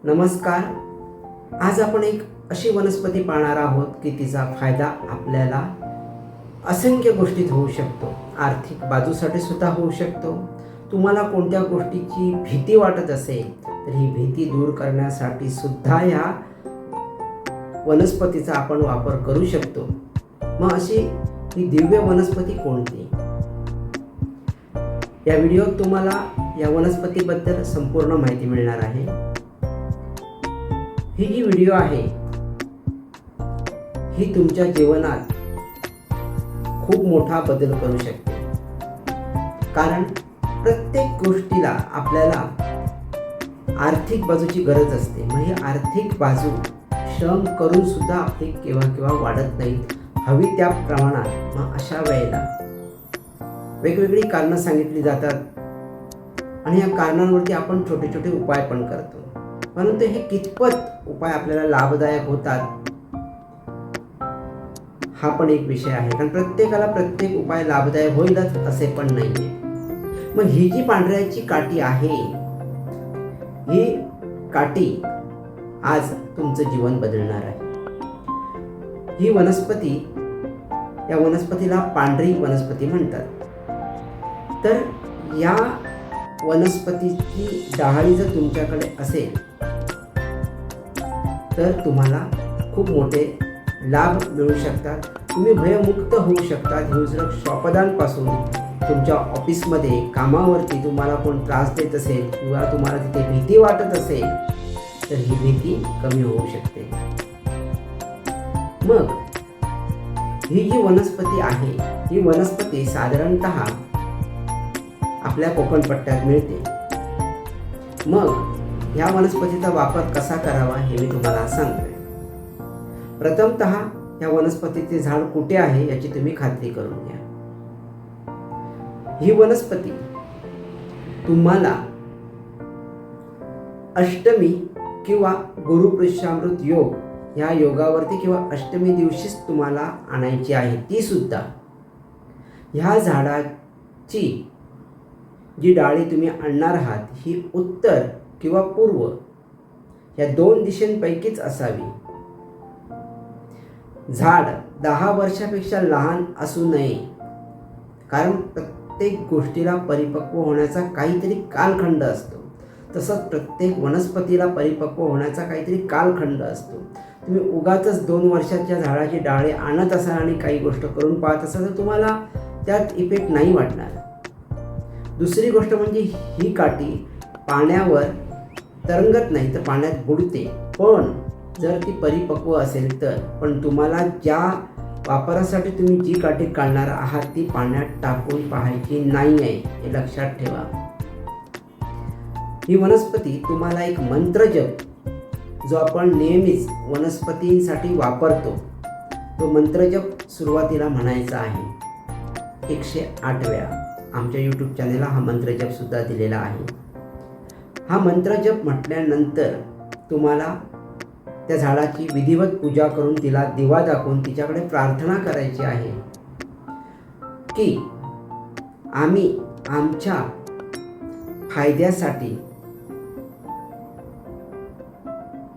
नमस्कार. आज आपण एक अशी वनस्पती पाहणार आहोत की तिचा फायदा आपल्याला असंख्य गोष्टीत होऊ शकतो. आर्थिक बाजूसाठी सुद्धा होऊ शकतो. तुम्हाला कोणत्या गोष्टीची भीती वाटत असेल तर ही भीती दूर करण्यासाठी सुद्धा ह्या वनस्पतीचा आपण वापर करू शकतो. मग अशी ही दिव्य वनस्पती कोणती? या व्हिडिओत तुम्हाला या वनस्पतीबद्दल संपूर्ण माहिती मिळणार आहे. ही जी व्हिडिओ आहे ही तुमच्या जीवनात खूप मोठा बदल करू शकते. कारण प्रत्येक गोष्टीला आपल्याला आर्थिक बाजूची गरज असते. मग ही आर्थिक बाजू श्रम करून सुद्धा आपली केव्हा वाढत नाही हवी त्या प्रमाणात. मग अशा वेळेला वेगवेगळी कारणं सांगितली जातात आणि या कारणांवरती आपण छोटे छोटे उपाय पण करतो. परंतु हे कितपत उपाय आपल्याला लाभदायक होतात हा पण एक विषय आहे. कारण प्रत्येकाला प्रत्येक उपाय लाभदायक होईलच असे पण नाहीये. मग ही जी पांढऱ्याची काठी आहे ही काठी आज तुमचं जीवन बदलणार आहे. ही वनस्पती, या वनस्पतीला पांढरी वनस्पती म्हणतात. तर या वनस्पतीची डहाळी जर तुमच्याकडे असेल तर तुम्हाला खूप मोठे लाभ मिळू शकतात. तुम्ही भयमुक्त होऊ शकता. हिंस्रक श्वापदांपासून तुमच्या ऑफिसमध्ये कामावरती तुम्हाला कोण त्रास देत असेल किंवा तुम्हाला तिथे भीती वाटत असेल तर ही भीती कमी होऊ शकते. मग ही जी वनस्पती आहे ही वनस्पती साधारणतः आपल्या कोकण पट्ट्यात मिळते. मग ह्या वनस्पतीचा वापर कसा करावा हे मी तुम्हाला सांगतोय. प्रथमतः या वनस्पतीचे झाड कुठे आहे याची तुम्ही खात्री करून घ्या. ही वनस्पती तुम्हाला अष्टमी किंवा गुरुपुष्यामृत योग ह्या योगावरती किंवा अष्टमी दिवशीच तुम्हाला आणायची आहे. ती सुद्धा ह्या झाडाची जी डाळी तुम्ही आणणार आहात ही उत्तर किंवा पूर्व या दोन दिशांपैकीच असावी. झाड 10 वर्षापेक्षा लहान असू नये. कारण प्रत्येक गोष्टीला परिपक्व होण्याचा काहीतरी कालखंड असतो. तसंच प्रत्येक वनस्पतीला परिपक्व होण्याचा काहीतरी कालखंड असतो. तुम्ही उगाचच 2 वर्षाच्या झाडाची डाळे आणत असाल आणि काही गोष्ट करून पाहत असाल तर तुम्हाला त्यात इफेक्ट नाही वाटणार. दुसरी गोष्ट म्हणजे ही काठी पाण्यावर तरंगत नाही तर पाण्यात बुडते. पण जर ती परिपक्व असेल तर. पण तुम्हाला ज्या वापरासाठी तुम्ही जी काठी काढणार आहात ती पाण्यात टाकून पाहायची नाही आहे हे लक्षात ठेवा. ही वनस्पती तुम्हाला एक मंत्रजप जो आपण नेहमीच वनस्पतींसाठी वापरतो तो मंत्रजप सुरुवातीला म्हणायचा आहे 108 वेळा. आमच्या यूट्यूब चॅनेलला हा मंत्रजप सुद्धा दिलेला आहे. हा मंत्रजप म्हटल्यानंतर तुम्हाला त्या झाडाची विधिवत पूजा करून तिला दिवा दाखवून तिच्याकडे प्रार्थना करायची आहे की आम्ही आमच्या फायद्यासाठी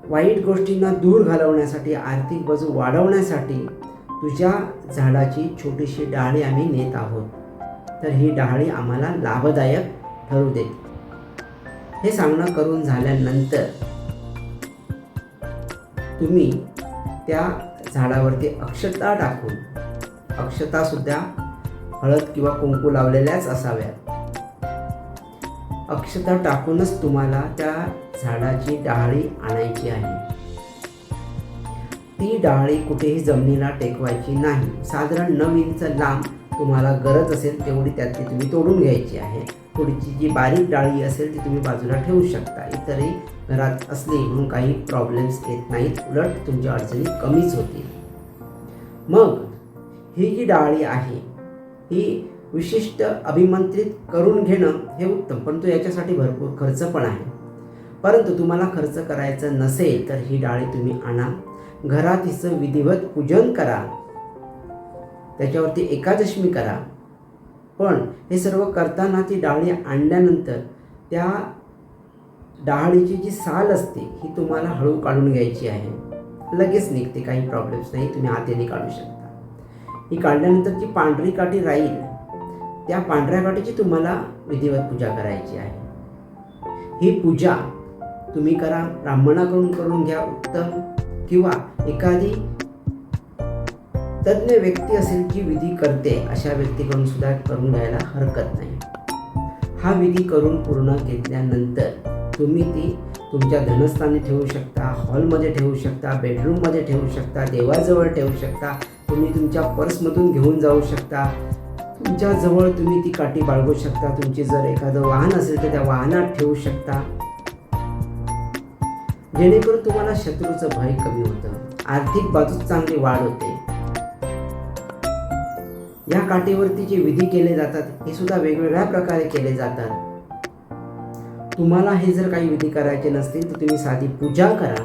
वाईट गोष्टींना दूर घालवण्यासाठी आर्थिक बाजू वाढवण्यासाठी तुझ्या झाडाची छोटीशी डाळी आम्ही नेत आहोत. तर ही डाळी आम्हाला लाभदायक ठरू दे. हे सांगणं करून झाल्यानंतर तुम्ही त्या झाडावरती अक्षता टाकून, अक्षता सुद्धा हळद किंवा कुंकू लावलेल्याच असाव्यात. अक्षता टाकूनच तुम्हाला त्या झाडाची डाळी आणायची आहे. ती डाळी कुठेही जमिनीला टेकवायची नाही. साधारण 9 इंच लांब तुम्हाला गरज असेल तेवढी त्यातली तुम्ही तोडून घ्यायची आहे. थोडीची जी बारीक डाळी असेल ती तुम्ही बाजूला ठेवू शकता. इतरही घरात असली म्हणून काही प्रॉब्लेम्स येत नाहीत. उलट तुमच्या अडचणी कमीच होतील. मग ही जी डाळी आहे ही विशिष्ट अभिमंत्रित करून घेणं हे उत्तम. पण तो याच्यासाठी भरपूर खर्च पण आहे. परंतु तुम्हाला खर्च करायचं नसेल तर ही डाळी तुम्ही आणा. घरात हिचं विधिवत पूजन करा. त्याच्यावरती एकादशमी करा. पण हे सर्व करताना ती डाळी आणल्यानंतर त्या डहाळीची जी साल असते ही तुम्हाला हळू काढून घ्यायची आहे. लगेच निघते, काही प्रॉब्लेम्स नाही, तुम्ही हाताने काढू शकता. ही काढल्यानंतर जी पांढरी काठी राहील त्या पांढऱ्या काठीची तुम्हाला विधिवत पूजा करायची आहे. ही पूजा तुम्ही करा, ब्राह्मणाकडून करून घ्या उत्तम, किंवा एखादी तज्ज्ञ व्यक्ती असेल जी विधी करते अशा व्यक्तीकडून सुद्धा करून घ्यायला हरकत नाही. हा विधी करून पूर्ण घेतल्यानंतर तुम्ही ती तुमच्या धनस्थानी ठेवू शकता, हॉलमध्ये ठेवू शकता, बेडरूममध्ये ठेवू शकता, देवाजवळ ठेवू शकता, तुम्ही तुमच्या पर्समधून घेऊन जाऊ शकता, तुमच्याजवळ तुम्ही ती काठी बाळगू शकता. तुमची जर एखादं वाहन असेल तर त्या वाहनात ठेवू शकता, जेणेकरून तुम्हाला शत्रूचं भय कमी होतं, आर्थिक बाजूत चांगली वाढ होते. या काठीवरती जे विधी केले जातात हे सुद्धा वेगवेगळ्या प्रकारे केले जातात. तुम्हाला हे जर काही विधी करायचे नसतील तर तुम्ही साधी पूजा करा,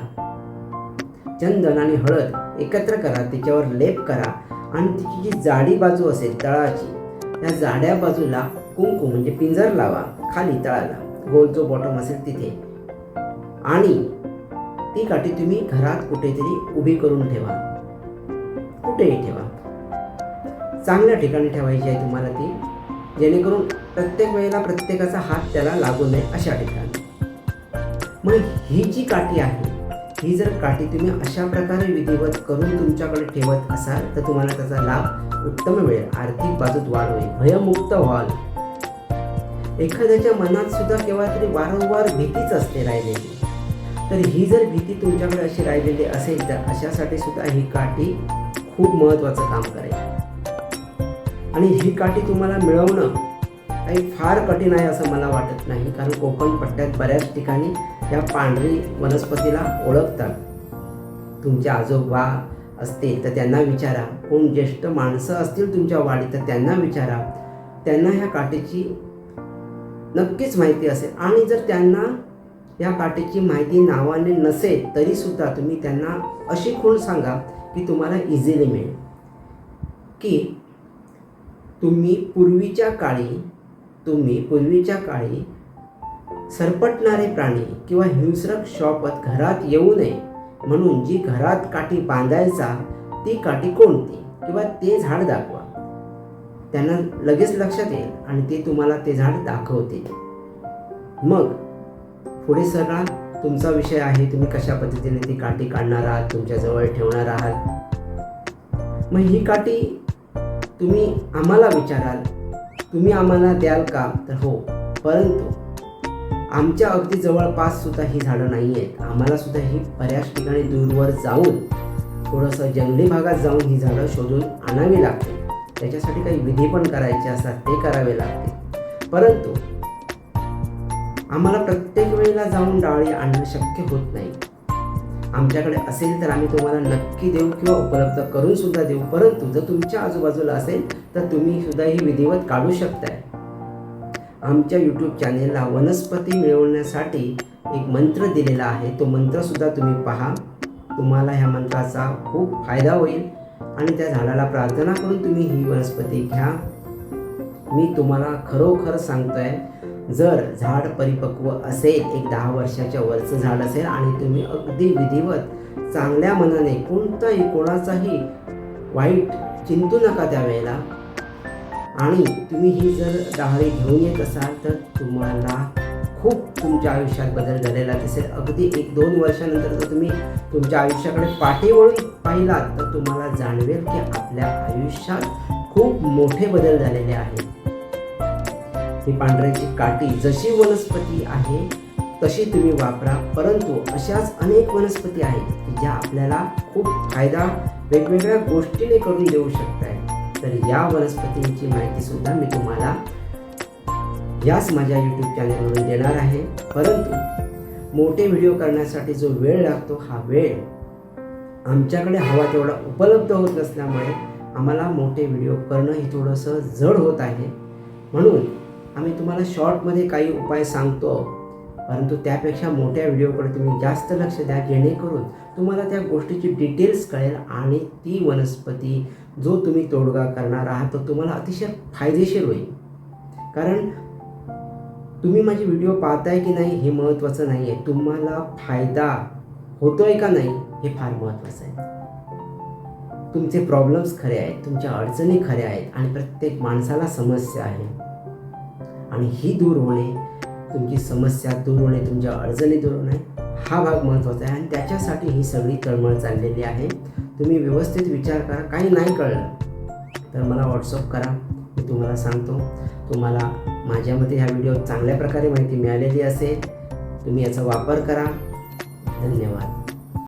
चंदन आणि हळद एकत्र करा, त्याच्यावर लेप करा आणि तिची जी जाडी बाजू असेल तळाची, त्या जाड्या बाजूला कुंकू म्हणजे पिंजर लावा, खाली तळाला गोल जो बॉटम असेल तिथे, आणि ती काठी तुम्ही घरात कुठेतरी उभी करून ठेवा, कुठेही ठेवा, चांगल्या ठिकाणी ठेवायची आहे तुम्हाला ती, जेणेकरून प्रत्येक वेळेला प्रत्येकाचा हात त्याला लागू नये अशा ठिकाणी. मग ही जी काठी आहे ही जर काठी तुम्ही अशा प्रकारे विधिवत करून तुमच्याकडे ठेवत असाल तर तुम्हाला त्याचा लाभ उत्तम मिळेल, आर्थिक बाजूत वाढ होईल, भयमुक्त व्हाल. एखाद्याच्या मनात सुद्धा केव्हा तरी वारंवार भीतीच असते राहिलेली, तर ही जर भीती तुमच्याकडे अशी राहिलेली असेल तर अशासाठी सुद्धा ही काठी खूप महत्त्वाचं काम करेल. आणि ही काठी तुम्हाला मिळवणं काही फार कठीण आहे असं मला वाटत नाही, कारण कोकण पट्ट्यात बऱ्याच ठिकाणी या पांढरी वनस्पतीला ओळखतात. तुमचे आजोबा असतील तर त्यांना विचारा, कोण ज्येष्ठ माणसं असतील तुमच्या वाडीत तर त्यांना विचारा, त्यांना ह्या काठीची नक्कीच माहिती असेल. आणि जर त्यांना या काठीची माहिती नावाने नसेल तरीसुद्धा तुम्ही त्यांना अशी खूण सांगा की तुम्हाला इझिली मिळेल, की तुम्ही पूर्वीच्या काळी सरपटणारे प्राणी किंवा हिंस्रक शॉपत घरात येऊ नये म्हणून जी घरात काठी बांधायचा ती काठी कोणती किंवा ते झाड दाखवा. त्यांना लगेच लक्षात येईल आणि ते तुम्हाला ते झाड दाखवतील. मग पुढे सगळा तुमचा विषय आहे, तुम्ही कशा पद्धतीने ती काठी काढणार आहात, तुमच्याजवळ ठेवणार आहात. मग ही काठी तुम्ही आम्हाला विचाराल, तुम्ही आम्हाला द्याल का, तर हो, परंतु आमच्या अगदी जवळपास सुद्धा ही झाडं नाही आहेत. आम्हाला सुद्धा ही बऱ्याच ठिकाणी दूरवर जाऊन थोडंसं जंगली भागात जाऊन ही झाडं शोधून आणावी लागते. त्याच्यासाठी काही विधी पण करायचे असतात, ते करावे लागते. परंतु आम्हाला प्रत्येक वेळेला जाऊन डाळी आणणं शक्य होत नाही. आमच्याकडे असेल तर आम्ही तुम्हाला नक्की देऊ किंवा उपलब्ध करून सुद्धा देऊ. परंतु जर तुमच्या आजूबाजूला असेल तर तुम्ही सुद्धा ही विधिवत काढू शकताय. आमच्या यूट्यूब चॅनेलला वनस्पती मिळवण्यासाठी एक मंत्र दिलेला आहे, तो मंत्रसुद्धा तुम्ही पहा. तुम्हाला ह्या मंत्राचा खूप फायदा होईल आणि त्या झाडाला प्रार्थना करून तुम्ही ही वनस्पती घ्या. मी तुम्हाला खरोखर सांगतोय, जर झाड परिपक्व असेल, एक 10 वर्षाच्या वरचं झाड असेल आणि तुम्ही अगदी विधिवत चांगल्या मनाने कोणाचाही वाईट चिंतू नका त्यावेळेला, आणि तुम्ही ही जर डहाळी घेऊन येत असाल तर तुम्हाला खूप तुमच्या आयुष्यात बदल झालेला दिसेल. अगदी 1-2 वर्षानंतर जर तुम्ही तुमच्या आयुष्याकडे पाठी वळून पाहिलात तर तुम्हाला जाणवेल की आपल्या आयुष्यात खूप मोठे बदल झालेले आहेत. ही पांढऱ्याची काठी जशी वनस्पती आहे तशी तुम्ही वापरा, परंतु अशाच अनेक वनस्पती आहेत की ज्या आपल्याला खूप फायदा वेगवेगळ्या गोष्टीने करून देऊ शकतात. तर या वनस्पतींची माहिती सुद्धा मी तुम्हाला याच माझ्या यूट्यूब चॅनलवरून देणार आहे. परंतु मोठे व्हिडिओ करण्यासाठी जो वेळ लागतो हा वेळ आमच्याकडे हवा तेवढा उपलब्ध होत नसल्यामुळे आम्हाला मोठे व्हिडिओ करणं हे थोडंसं जड होत आहे. म्हणून आम्ही तुम्हाला शॉर्टमध्ये काही उपाय सांगतो, परंतु त्यापेक्षा मोठ्या व्हिडिओकडे तुम्ही जास्त लक्ष द्या, जेणेकरून तुम्हाला त्या गोष्टीची डिटेल्स कळेल आणि ती वनस्पती जो तुम्ही तोडगा करणार आहात तो तुम्हाला अतिशय फायदेशीर होईल. कारण तुम्ही माझे व्हिडिओ पाहताय की नाही हे महत्त्वाचं नाही आहे, तुम्हाला फायदा होतोय का नाही हे फार महत्त्वाचं आहे. तुमचे प्रॉब्लेम्स खरे आहेत, तुमच्या अडचणी खऱ्या आहेत आणि प्रत्येक माणसाला समस्या आहे आणि ही दूर होणे, तुमची समस्या दूर होणे, तुमच्या अडचणी दूर होणे हा भाग महत्त्वाचा आहे आणि त्याच्यासाठी ही सगळी तळमळ चाललेली आहे. तुम्ही व्यवस्थित विचार करा. काही नाही कळलं तर मला व्हॉट्सअप करा, मी तुम्हाला सांगतो. तुम्हाला माझ्यामध्ये ह्या व्हिडिओ चांगल्या प्रकारे माहिती मिळालेली असेल, तुम्ही याचा वापर करा. धन्यवाद.